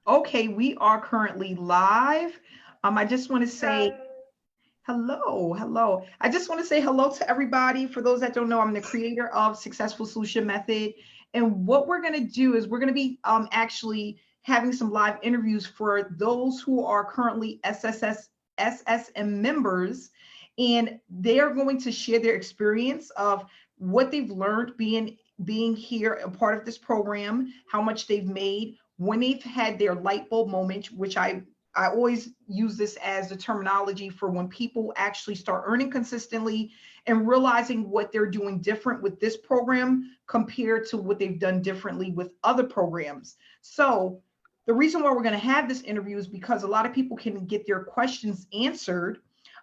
Okay, we are currently live. I just want to say Hi. hello, hello. I just want to say hello to everybody. For those that don't know, I'm the creator of Successful Solution Method. And what we're going to do is we're going to be actually having some live interviews for those who are currently SSM members. And they are going to share their experience of what they've learned being here, a part of this program, how much they've made, when they've had their light bulb moment, which I always use this as the terminology for when people actually start earning consistently and realizing what they're doing different with this program compared to what they've done differently with other programs. So, the reason why we're going to have this interview is because a lot of people can get their questions answered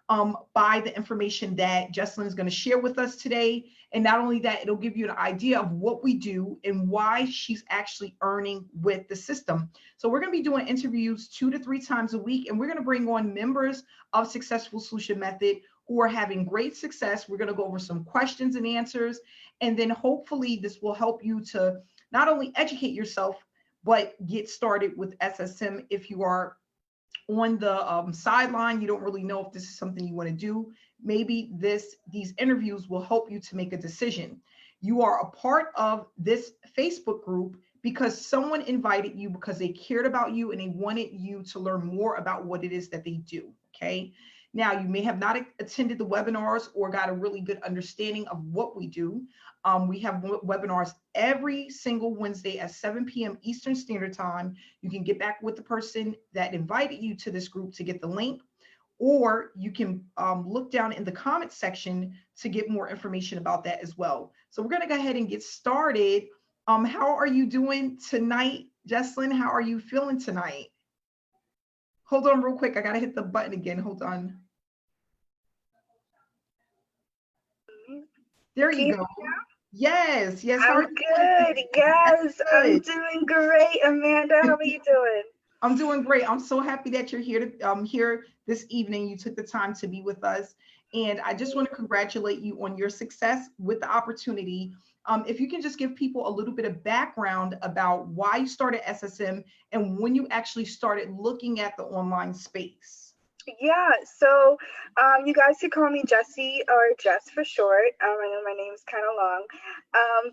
by the information that Jesselyne is going to share with us today. And not only that, it'll give you an idea of what we do and why she's actually earning with the system. So we're going to be doing interviews 2 to 3 times a week, and we're going to bring on members of Successful Solution Method who are having great success. We're going to go over some questions and answers, and then hopefully this will help you to not only educate yourself, but get started with SSM if you are on the sideline, you don't really know if this is something you want to do. Maybe these interviews will help you to make a decision. You are a part of this Facebook group because someone invited you because they cared about you and they wanted you to learn more about what it is that they do. Okay. Now, you may have not attended the webinars or got a really good understanding of what we do. We have webinars every single Wednesday at 7 p.m. Eastern Standard Time. You can get back with the person that invited you to this group to get the link, or you can look down in the comments section to get more information about that as well. So we're going to go ahead and get started. How are you doing tonight, Jesselyne? How are you feeling tonight? Hold on real quick. I got to hit the button again. Hold on. There Can you you, go. Yes, yes. How are I'm you doing good. today? That's Yes, I'm good. doing great, Amanda. How are you doing? I'm doing great. I'm so happy that you're here to here this evening. You took the time to be with us, and I just want to congratulate you on your success with the opportunity. If you can just give people a little bit of background about why you started SSM and when you actually started looking at the online space. Yeah, so you guys could call me Jessie or Jess for short. I know my name's kind of long,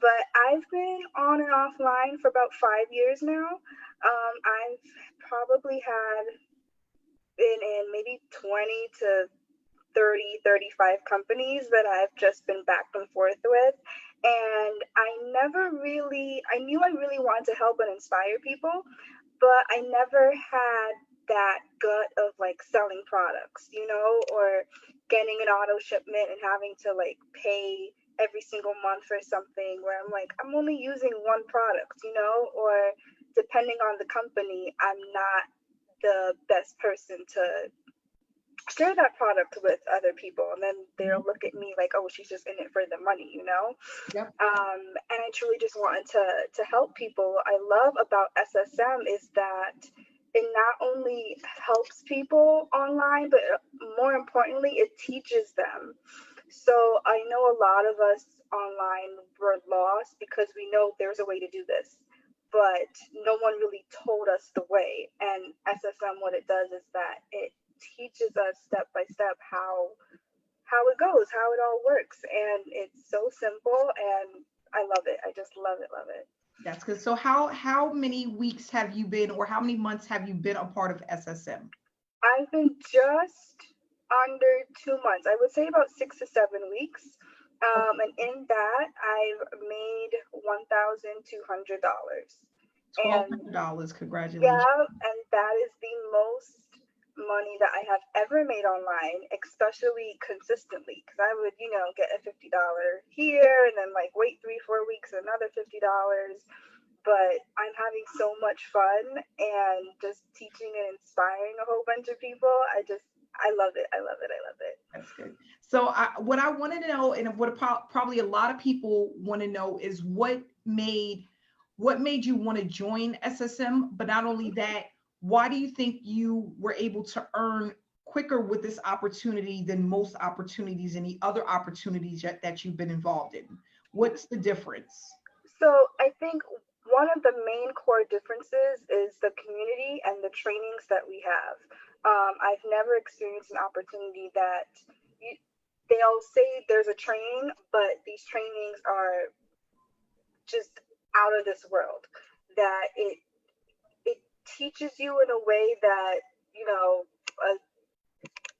but I've been on and offline for about 5 years now. I've probably had been in maybe 20 to 30, 35 companies that I've just been back and forth with. And I knew I really wanted to help and inspire people, but I never had that gut of like selling products, or getting an auto shipment and having to like pay every single month for something where I'm like, I'm only using one product, or depending on the company, I'm not the best person to share that product with other people, and then they'll Mhm. look at me like, oh, she's just in it for the money. Yep. And I truly just wanted to help people. I love about SSM is that it not only helps people online, but more importantly, it teaches them. So I know a lot of us online were lost because we know there's a way to do this, but no one really told us the way. And SSM, what it does is that it teaches us step by step how it goes, how it all works, and it's so simple. And I love it. I just love it, love it. That's good. So how many weeks have you been, or how many months have you been a part of SSM? I've been just under 2 months. I would say about 6 to 7 weeks. And in that, I've made $1,200. And $1,200. Congratulations. yeah, and that is the most money that I have ever made online, especially consistently. Because I would, get a $50 here and then like wait 3, 4 weeks, another $50. But I'm having so much fun and just teaching and inspiring a whole bunch of people. I love it. I love it. I love it. That's good. So what I wanted to know, and what probably a lot of people want to know, is what made you want to join SSM? But not only that, why do you think you were able to earn quicker with this opportunity than most opportunities and the other opportunities that you've been involved in? What's the difference? So I think one of the main core differences is the community and the trainings that we have. I've never experienced an opportunity that you, they'll say there's a training, but these trainings are just out of this world. That it teaches you in a way that, you know, a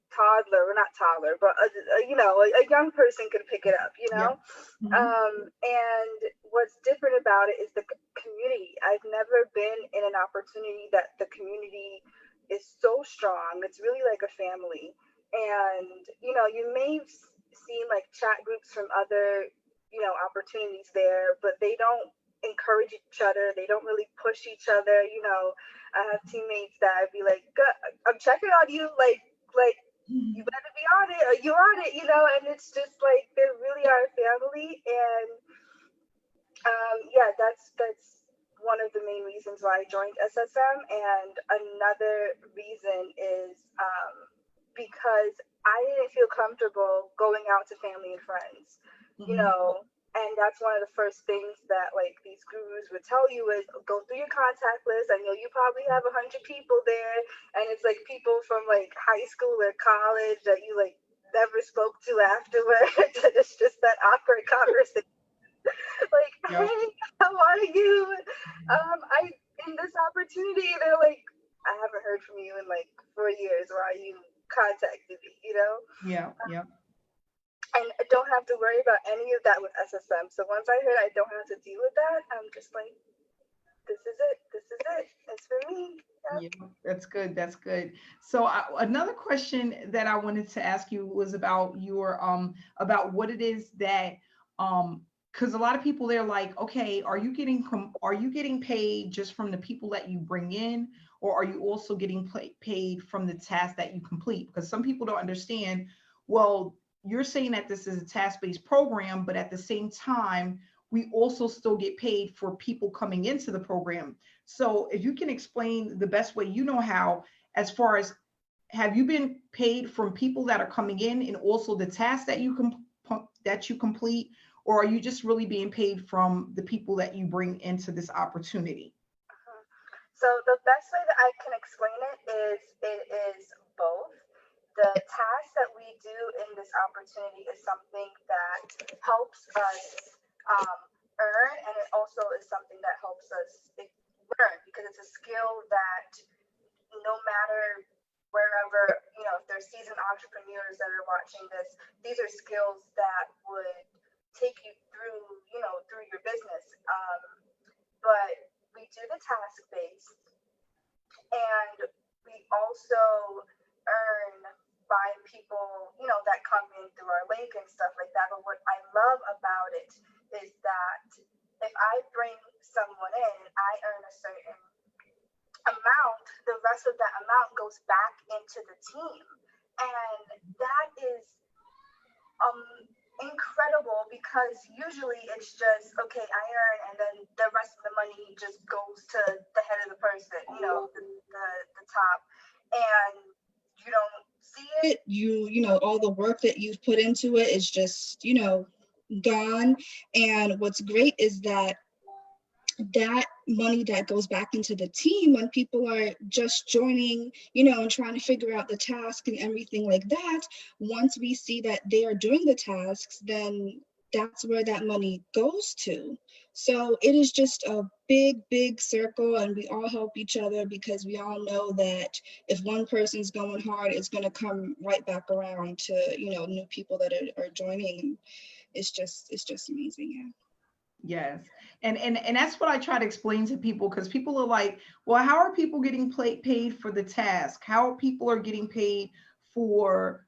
toddler, or not toddler, but a young person can pick it up, you Yeah. know. Hmm. And what's different about it is the community. I've never been in an opportunity that the community is so strong. It's really like a family. And you may have seen like chat groups from other opportunities there, but they don't encourage each other. They don't really push each other. I have teammates that I'd be like, I'm checking on you, like you better be on it or you're on it, and it's just like they really are a family. And yeah, that's one of the main reasons why I joined SSM. And another reason is because I didn't feel comfortable going out to family and friends, you Hmm. know. And that's one of the first things that like these gurus would tell you is go through your contact list. I know you probably have 100 people there, and it's like people from like high school or college that you like never spoke to afterwards. And it's just that awkward conversation like, Yep. hey, how are you? I in this opportunity, they're like, I haven't heard from you in like 4 years. Why you contacted me? Yeah. Yeah. And I don't have to worry about any of that with SSM. So once I heard I don't have to deal with that, I'm just like, this is it. This is it. It's for me. Yep. Yeah, that's good. That's good. So another question that I wanted to ask you was about your about what it is that because a lot of people they're like, okay, are you getting paid just from the people that you bring in, or are you also getting paid from the tasks that you complete? Because some people don't understand. Well, you're saying that this is a task-based program, but at the same time, we also still get paid for people coming into the program. So if you can explain the best way you know how, as far as have you been paid from people that are coming in and also the tasks that that you complete, or are you just really being paid from the people that you bring into this opportunity? Mhm. So the best way that I can explain it is both. The task that we do in this opportunity is something that helps us earn, and it also is something that helps us learn because it's a skill that no matter wherever, if there's seasoned entrepreneurs that are watching this, these are skills that would take you through your business. But we do the task based, and we also earn by people, that come in through our link and stuff like that. But what I love about it is that if I bring someone in and I earn a certain amount, the rest of that amount goes back into the team. And that is um incredible because usually it's just okay, I earn and then the rest of the money just goes to the head of the person, the top, and you don't see it. All the work that you've put into it is just gone. And what's great is that money that goes back into the team when people are just joining, and trying to figure out the task and everything like that, once we see that they are doing the tasks, then that's where that money goes to. So it is just a big, big circle, and we all help each other because we all know that if one person's going hard, it's going to come right back around to, new people that are joining. It's just amazing. Yeah. Yes. And that's what I try to explain to people because people are like, well, how are people getting paid for the task? How are people are getting paid for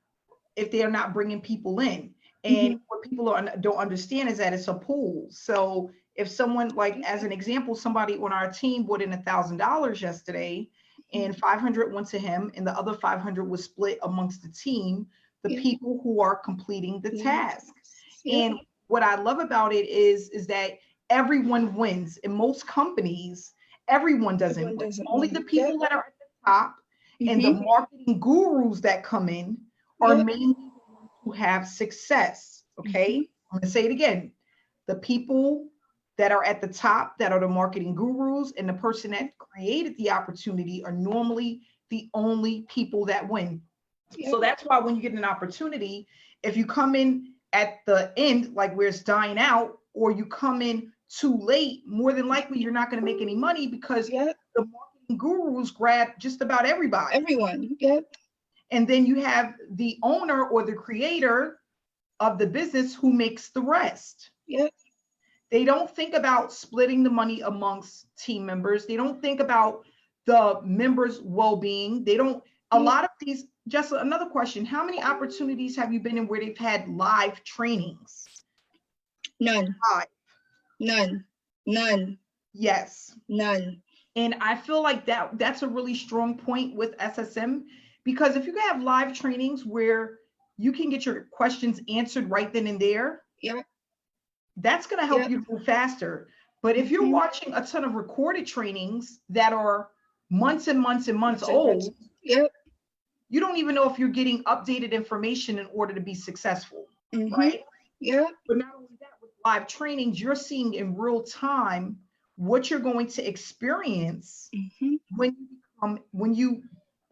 if they're not bringing people in? And Mhm. what people don't understand is that it's a pool. So if someone, like as an example, somebody on our team brought in $1,000 yesterday, and 500 went to him, and the other 500 was split amongst the team, the Yeah. people who are completing the Doing the task. tasks. Yep. And what I love about it is that everyone wins. In most companies, everyone doesn't Everyone win. doesn't Only win. the Yep. people that are at the top and the Mm-hmm. marketing gurus that come in are Yep. mainly the ones who have success. Mm-hmm. Okay, I'm going to say it again. The people that are at the top, that are the marketing gurus, and the person that created the opportunity are normally the only people that win. Yeah. So that's why when you get an opportunity, if you come in at the end, like where it's dying out, or you come in too late, more than likely you're not going to make any money, because Yep. the marketing gurus grab just about everybody. Everyone. Yep. And then you have the owner or the creator of the business who makes the rest. Yep. They don't think about splitting the money amongst team members. They don't think about the members' well-being. They don't, a lot of these, just another question, how many opportunities have you been in where they've had live trainings? None. Live. None. Yes. None. And I feel like that's a really strong point with SSM, because if you can have live trainings where you can get your questions answered right then and there, Yep. that's going to help you move faster. But if you're watching a ton of recorded trainings that are months and months and months old, yep, you don't even know if you're getting updated information in order to be successful, right? Yeah. But not only that, with live trainings, you're seeing in real time what you're going to experience when you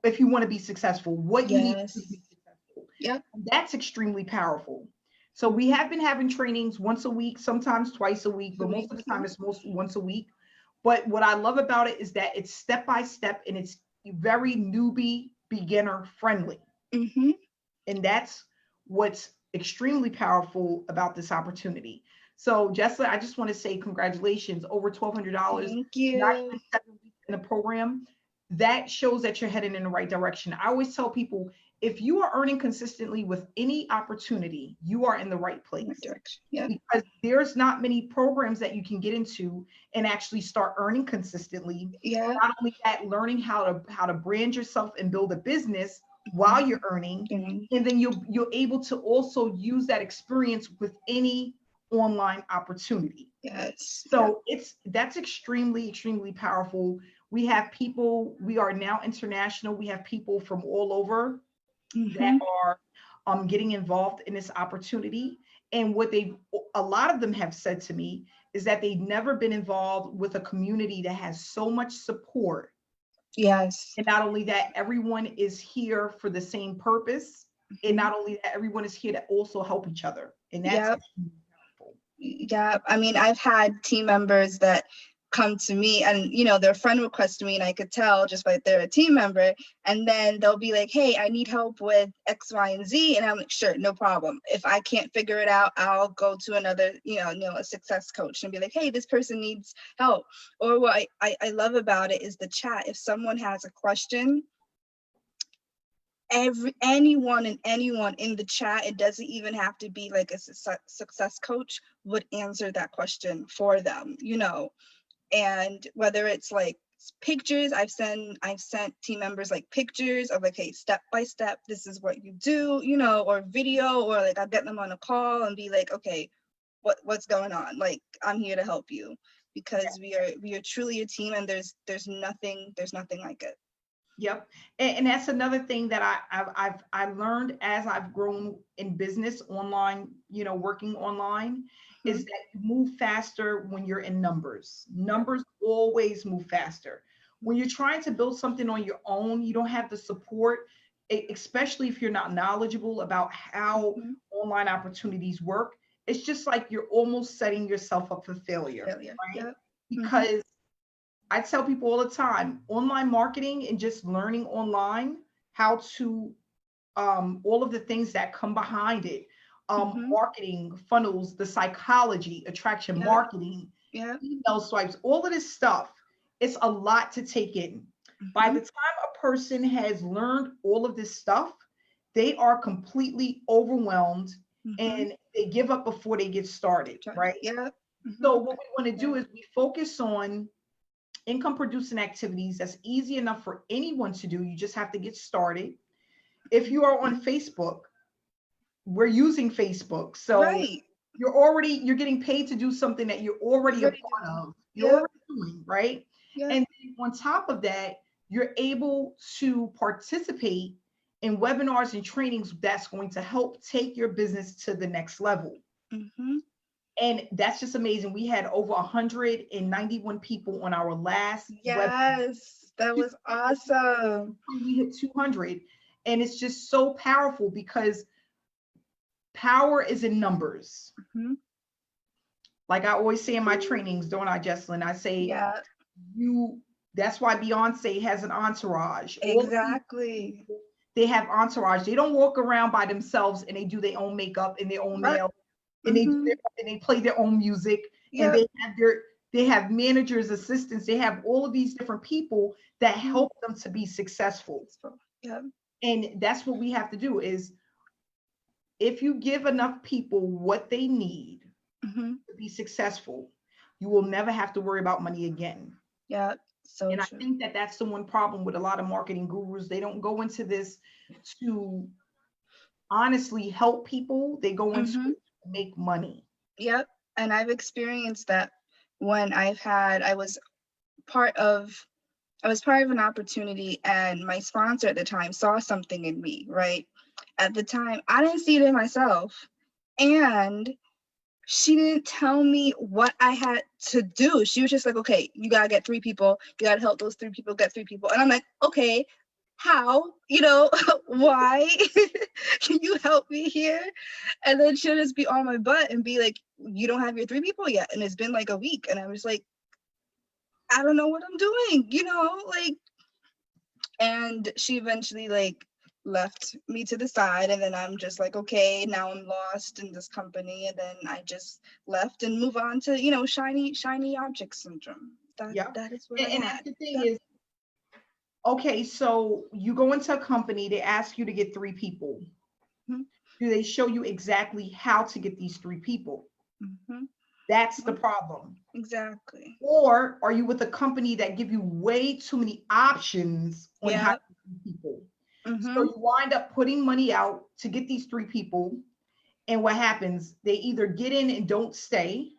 if you want to be successful, what you need to do to be successful. Yeah. That's extremely powerful. So we have been having trainings once a week, sometimes twice a week, but most of the time it's mostly once a week. But what I love about it is that it's step by step, and it's very newbie, beginner friendly. And that's what's extremely powerful about this opportunity. So Jesselyne, I just want to say congratulations, over $1,200. Thank you. Not even 7 weeks in the program. That shows that you're heading in the right direction. I always tell people, if you are earning consistently with any opportunity, you are in the right place. Yeah. Because there's not many programs that you can get into and actually start earning consistently. Yeah. Not only that, learning how to brand yourself and build a business while you're earning, and then you're able to also use that experience with any online opportunity. Yes. So that's extremely, extremely powerful. We have people, we are now international. We have people from all over that are getting involved in this opportunity. And what a lot of them have said to me is that they've never been involved with a community that has so much support. Yes. And not only that, everyone is here for the same purpose. And not only that, everyone is here to also help each other. And that's powerful. Yeah. I mean, I've had team members that come to me and, their friend requests me, and I could tell just by they're a team member, and then they'll be like, hey, I need help with X, Y, and Z. And I'm like, sure, no problem. If I can't figure it out, I'll go to another, a success coach and be like, hey, this person needs help. Or what I love about it is the chat. If someone has a question, anyone in the chat, it doesn't even have to be like a success coach, would answer that question for them, and whether it's like pictures, I've sent team members like pictures of like, hey, step by step, this is what you do, or video, or like I'll get them on a call and be like, okay, what's going on? Like, I'm here to help you, because we are truly a team, and there's nothing like it. Yep. And that's another thing that I've learned as I've grown in business online, working online, is that you move faster when you're in numbers. Numbers always move faster. When you're trying to build something on your own, you don't have the support, especially if you're not knowledgeable about how online opportunities work. It's just like you're almost setting yourself up for failure. Right? Because I tell people all the time, online marketing and just learning online how to all of the things that come behind it, marketing, funnels, the psychology, attraction marketing, email swipes, all of this stuff. It's a lot to take in. By the time a person has learned all of this stuff, they are completely overwhelmed and they give up before they get started, right? So what we want to do is we focus on income producing activities that's easy enough for anyone to do. You just have to get started. If you are on Facebook, we're using Facebook. So you're getting paid to do something that you're already a part of. You're already doing, right? And on top of that, you're able to participate in webinars and trainings that's going to help take your business to the next level. And that's just amazing. We had over 191 people on our last web. Yes, that was awesome. We hit 200. And it's just so powerful because power is in numbers. Mm-hmm. Like I always say in my trainings, don't I, Jesselyne? I say, Yeah, that's why Beyonce has an entourage. exactly. They have entourage. They don't walk around by themselves and they do their own makeup and their own Right. nails and they do Mm-hmm. and they play their own music and Yep. they have managers, assistants, they have all of these different people that help them to be successful. Yep. And that's what we have to do is if you give enough people what they need to be successful, you will never have to worry about money again. Yeah, so And I true. think that that's the one problem with a lot of marketing gurus. They don't go into this to honestly help people. They go into it to make money. Yep. And I've experienced that when I was part of an opportunity, and my sponsor at the time saw something in me, right? At the time, I didn't see it in myself. And she didn't tell me what I had to do. She was just like, okay, you gotta get 3 people. You gotta help those 3 people get 3 people. And I'm like, okay, how? Why? Can you help me here? And then she'll just be on my butt and be like, you don't have your 3 people yet. And it's been like a week. And I was like, I don't know what I'm doing, and she eventually left me to the side, and then I'm just like, okay, now I'm lost in this company, and then I just left and move on to shiny object syndrome. That is what and I that's had. the thing is, okay, so you go into a company, they ask you to get 3 people. Do they show you exactly how to get these 3 people? That's the problem. Exactly. Or are you with a company that give you way too many options on how to get people? So you wind up putting money out to get these 3 people. And what happens? They either get in and don't stay,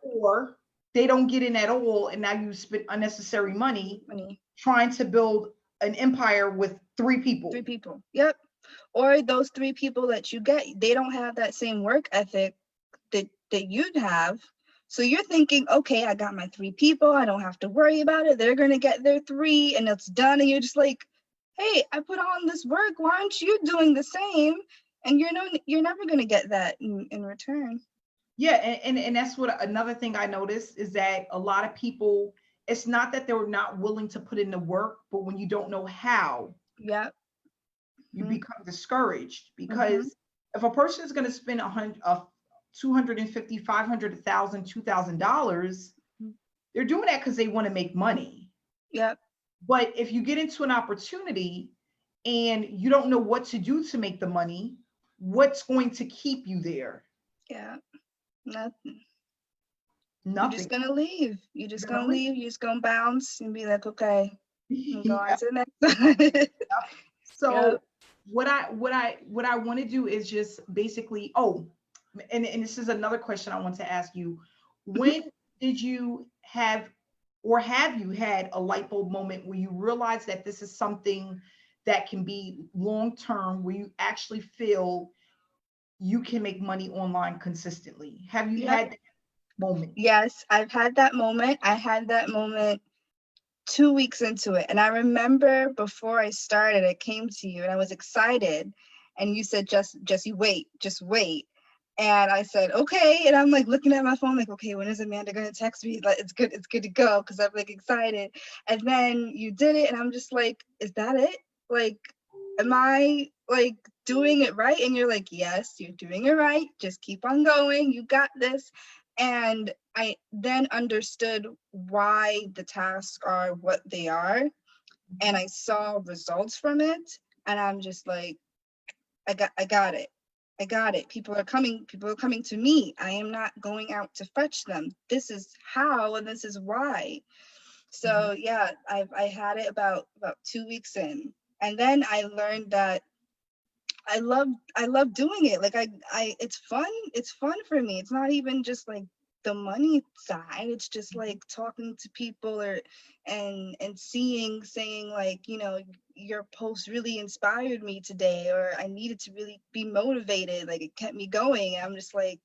or they don't get in at all. And now you spend unnecessary money trying to build an empire with 3 people. 3 people. Yep. Or those 3 people that you get, they don't have that same work ethic that you'd have. So you're thinking, okay, I got my 3 people. I don't have to worry about it. They're going to get their 3 and it's done. And you're just like, hey, I put on this work. Why aren't you doing the same? And you're never going to get that in return. Yeah. And that's what another thing I noticed is that a lot of people, it's not that they're not willing to put in the work, but when you don't know how, you become discouraged, because if a person is going to spend $250, $500, $1,000, $2,000, they're doing that because they want to make money. Yep. But if you get into an opportunity and you don't know what to do to make the money, what's going to keep you there? Yeah. Nothing. Nothing. You're just going to leave. You're just going to leave. You're just going to bounce and be like, okay, I'm going to the next one. So what I want to do is just basically, and this is another question I want to ask you. When did you have you had a light bulb moment where you realized that this is something that can be long term, where you actually feel you can make money online consistently? Have you had that moment? Yes, I've had that moment. I had that moment 2 weeks into it. And I remember before I started, I came to you and I was excited. And you said, Jesse, wait, just wait. And I said, okay. And I'm like looking at my phone, like, okay, when is Amanda going to text me? Like, it's good to go. Cause I'm like excited. And then you did it. And I'm just like, is that it? Like, am I like doing it right? And you're like, yes, you're doing it right. Just keep on going. You got this. And I then understood why the tasks are what they are. And I saw results from it. And I'm just like, I got it. I got it. People are coming to me. I am not going out to fetch them. This is how, and this is why. So yeah, I had it about 2 weeks in. And then I learned that I love doing it. Like it's fun. It's fun for me. It's not even just like the money side. It's just like talking to people and saying like, your post really inspired me today, or I needed to really be motivated. Like it kept me going. And I'm just like,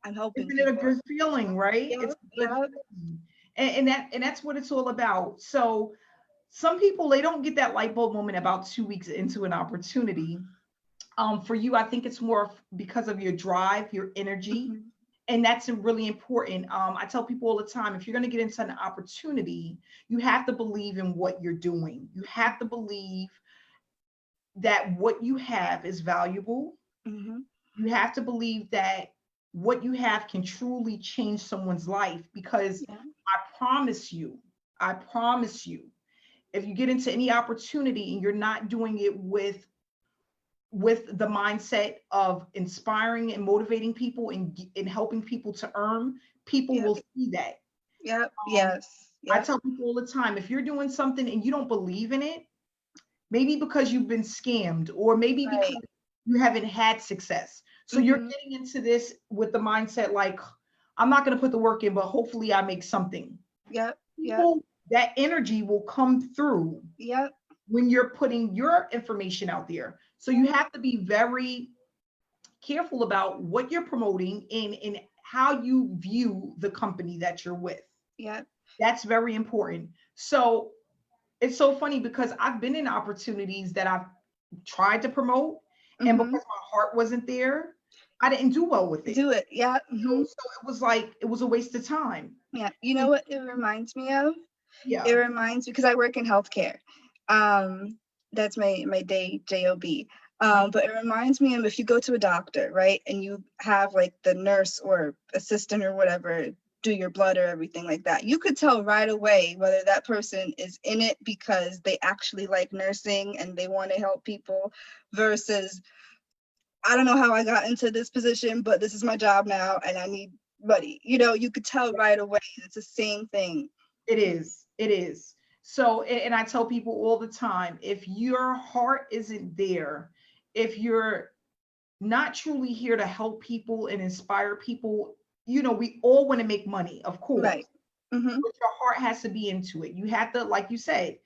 I'm helping Isn't it a people. good feeling, right? Yep, It's a good yep. feeling. And that's what it's all about. So some people, they don't get that light bulb moment about 2 weeks into an opportunity. For you, I think it's more because of your drive, your energy, Mhm. and that's really important. I tell people all the time, if you're going to get into an opportunity, you have to believe in what you're doing. You have to believe that what you have is valuable. Mhm. You have to believe that what you have can truly change someone's life, because Yeah. promise you, I promise you, if you get into any opportunity and you're not doing it with the mindset of inspiring and motivating people and helping people to earn, people Yep. will see that. Yep. Um, Yes. I Yep. tell people all the time, if you're doing something and you don't believe in it, maybe because you've been scammed, or maybe because Right. you haven't had success. So you're Mhm. getting into this with the mindset like, I'm not going to put the work in, but hopefully I make something. Yep. Yep. People, that energy will come through Yep. when you're putting your information out there. So you have to be very careful about what you're promoting and how you view the company that you're with. Yep. That's very important. So it's so funny because I've been in opportunities that I've tried to promote, and because Mhm. my heart wasn't there, I didn't do well with it. Do it. Yeah. Mhm. So it was like it was a waste of time. Yeah. You And know what it reminds me of? It yeah, reminds me because I work in healthcare. That's my day job. But it reminds me of if you go to a doctor, right, and you have like the nurse or assistant or whatever do your blood or everything like that. You could tell right away whether that person is in it because they actually like nursing and they want to help people versus I don't know how I got into this position, but this is my job now and I need money. You could tell right away. It's the same thing. it is. It is. So, and I tell people all the time, if your heart isn't there, if you're not truly here to help people and inspire people, we all want to make money, of course, Right. Mm-hmm. but your heart has to be into it. You have to, like you said,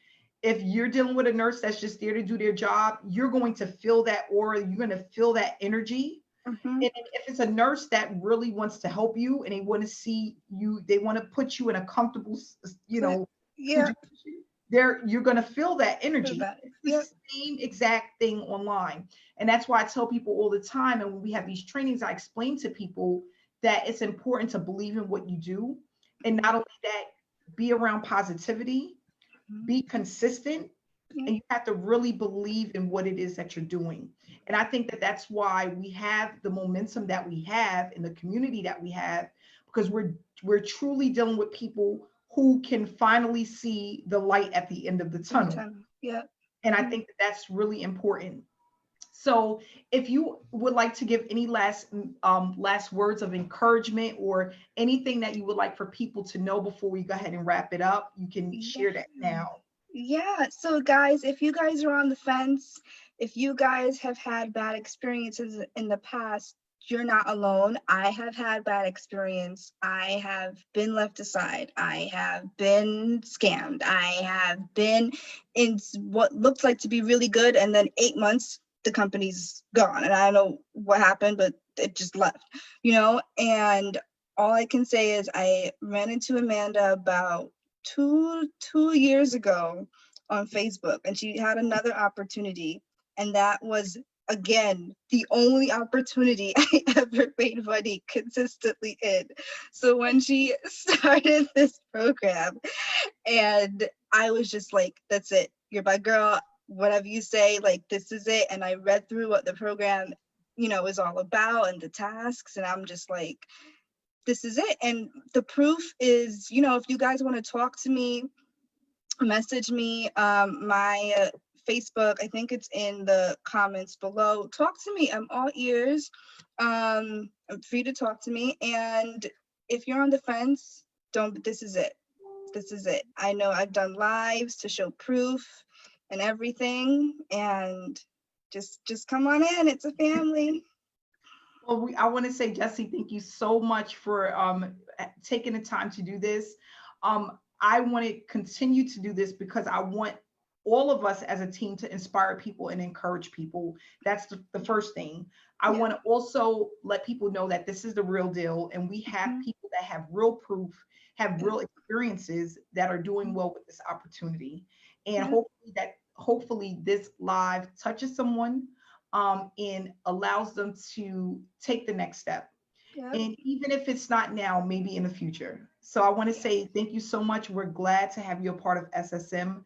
if you're dealing with a nurse that's just there to do their job, you're going to feel that aura, you're going to feel that energy. Mm-hmm. And if it's a nurse that really wants to help you and they want to see you, they want to put you in a comfortable, Yeah. situation, you're going to feel that energy. About it. It's the Yep. same exact thing online. And that's why I tell people all the time. And when we have these trainings, I explain to people that it's important to believe in what you do. And not only that, be around positivity, Mhm. be consistent, Yeah. and you have to really believe in what it is that you're doing. And I think that that's why we have the momentum that we have in the community that we have, because we're truly dealing with people who can finally see the light at the end of the In the tunnel. tunnel. Yep. And I Mhm. think that that's really important. So if you would like to give any last words of encouragement or anything that you would like for people to know before we go ahead and wrap it up, you can Yeah. share that now. Yeah. So, guys, if you guys are on the fence, if you guys have had bad experiences in the past, you're not alone. I have had bad experience. I have been left aside. I have been scammed. I have been in what looked like to be really good, and then 8 months the company's gone, and I don't know what happened, but it just left. And all I can say is I ran into Amanda about two years ago on Facebook, and she had another opportunity, and that was again the only opportunity I ever made money consistently in. So when she started this program, and I was just like, "That's it, you're my girl. Whatever you say, like this is it." And I read through what the program, is all about and the tasks, and I'm just like, this is it. And the proof is, if you guys want to talk to me, message me. My Facebook, I think it's in the comments below. Talk to me. I'm all ears. I'm free to talk to me. And if you're on the fence, don't. This is it. This is it. I know I've done lives to show proof and everything. And just come on in. It's a family. Well, I want to say, Jesse, thank you so much for taking the time to do this. I want to continue to do this because I want all of us as a team to inspire people and encourage people. That's the first thing. I want to also let people know that this is the real deal, and we have people that have real proof, have real experiences that are doing well with this opportunity. And hopefully this live touches someone, and allows them to take the next step. And even if it's not now, maybe in the future. So I want to say thank you so much. We're glad to have you a part of SSM.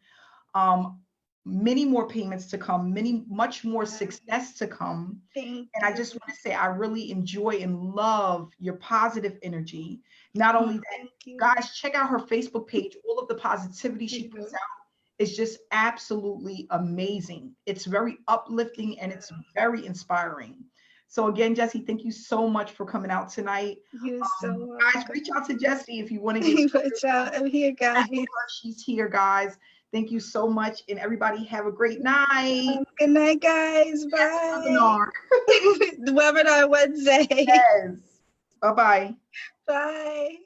Um, Many more payments to come, much more success to come. And I just want to say I really enjoy and love your positive energy. Not only that, guys, check out her Facebook page. All of the positivity she puts out is just absolutely amazing. It's very uplifting and it's very inspiring. So again, Jessie, thank you so much for coming out tonight. Guys, reach out to Jessie if you want to get reach out. I'm here, guys. She's here, guys. Thank you so much, and everybody have a great night. Good night, guys. Bye. Webinar. The webinar Wednesday. Yes. Bye-bye. Bye.